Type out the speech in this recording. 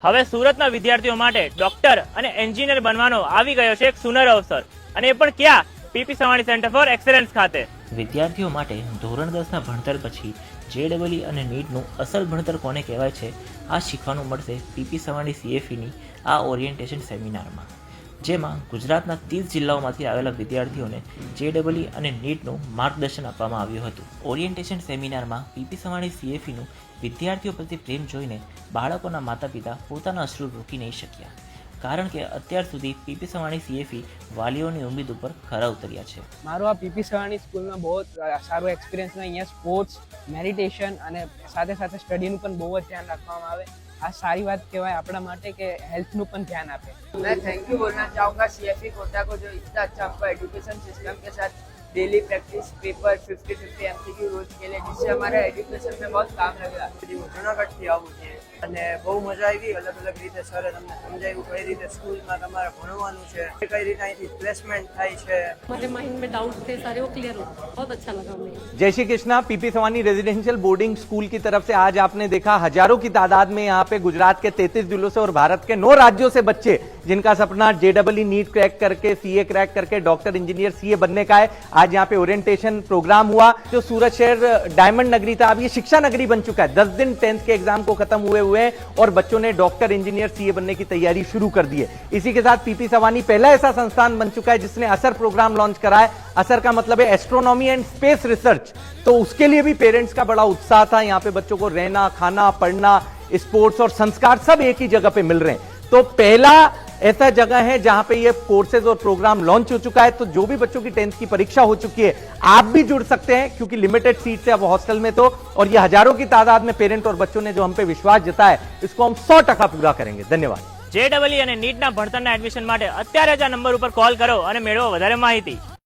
હવે સુરતના વિદ્યાર્થીઓ માટે ડોક્ટર અને એન્જિનિયર બનવાનો આવી ગયો છે એક સુનર અવસર, અને એ પણ ક્યાં? PP Savani centre for excellence ખાતે. વિદ્યાર્થીઓ માટે ધોરણ 10ના ભણતર પછી JEE અને નીટનું અસલ ભણતર કોને કહેવાય છે આ શીખવાનું મળશે પીપી સવાણી CFEની આ ઓરિએન્ટેશન સેમિનારમાં, જેમાં ગુજરાતના 30 જિલ્લાઓમાંથી આવેલા વિદ્યાર્થીઓને JEE અને નીટનું માર્ગદર્શન આપવામાં આવ્યું હતું. ઓરિએન્ટેશન સેમિનારમાં પીપી સવાણી CFEનું વિદ્યાર્થીઓ પ્રત્યે પ્રેમ જોઈને બાળકોના માતા પિતા પોતાના અશ્રુ રોકી નહીં શક્યા, કારણ કે અત્યાર સુધી પીપી સવાણી CFE વાલીઓની ઉમ્મીદ ઉપર ખરા ઉતર્યા છે. મારો આ પીપી સવાણી સ્કૂલમાં બહુ સારો એક્સપિરિયન્સ છે. અહીંયા સ્પોર્ટ્સ, મેડિટેશન અને સાથે સાથે સ્ટડીનું પણ બહુ જ ધ્યાન રાખવામાં આવે. આ सारी बात कहेवाय अपना माटे के हेल्थ नु पण ध्यान आपे. मैं थैंक यू बोलना चाहूँगा CFE कोटा को जो इतना अच्छा हमको एजुकेशन सिस्टम के साथ डेली प्रैक्टिस पेपर 50-50 MCQ रोज के लिए, जिससे हमारे एजुकेशन में बहुत काम लगेगा. जूनागढ़ થી આવું છે અને બહુ મજા આવી. અલગ અલગ રીતે સરે તમને સમજાવ્યું કઈ રીતે સ્કૂલમાં તમારે ભણવાનું છે, કઈ રીતે અહીંથી પ્લેસમેન્ટ થાય છે. हमारे माइंड में डाउट थे सारे वो क्लियर हो, बहुत अच्छा लगा हमें. जय Shri Krishna. PP Savani residential boarding school की तरफ से आज आपने देखा हजारों की तादाद में यहाँ पे गुजरात के 33 जिलों से और भारत के 9 राज्यों से बच्चे जिनका सपना JEE नीट क्रैक करके CA क्रैक करके डॉक्टर इंजीनियर CA बनने का है, आज यहाँ पे ओरिएंटेशन प्रोग्राम हुआ. जो सूरत शहर डायमंड नगरी था अब ये शिक्षा नगरी बन चुका है. 10 दिन 10th के एग्जाम को खत्म हुए हुए हैं और बच्चों ने डॉक्टर इंजीनियर CA बनने की तैयारी शुरू कर दी है. इसी के साथ पीपी सवानी पहला ऐसा संस्थान बन चुका है जिसने असर प्रोग्राम लॉन्च करा है. असर का मतलब है एस्ट्रोनॉमी एंड स्पेस रिसर्च. तो उसके लिए भी पेरेंट्स का बड़ा उत्साह था. यहाँ पे बच्चों को रहना, खाना, पढ़ना, स्पोर्ट्स और संस्कार सब एक ही जगह पे मिल रहे हैं. तो पहला ऐसा जगह है जहां पे ये कोर्सेज और प्रोग्राम लॉन्च हो चुका है. तो जो भी बच्चों की 10th की परीक्षा हो चुकी है, आप भी जुड़ सकते हैं क्योंकि लिमिटेड सीट्स है अब हॉस्टल में. तो और ये हजारों की तादाद में पेरेंट और बच्चों ने जो हम पे विश्वास जताया इसको हम 100% पूरा करेंगे. धन्यवाद. JEE અને નીટના ભણતરના એડમિશન માટે અત્યારે જ આ નંબર ઉપર કોલ કરો અને મેળવો વધારે માહિતી.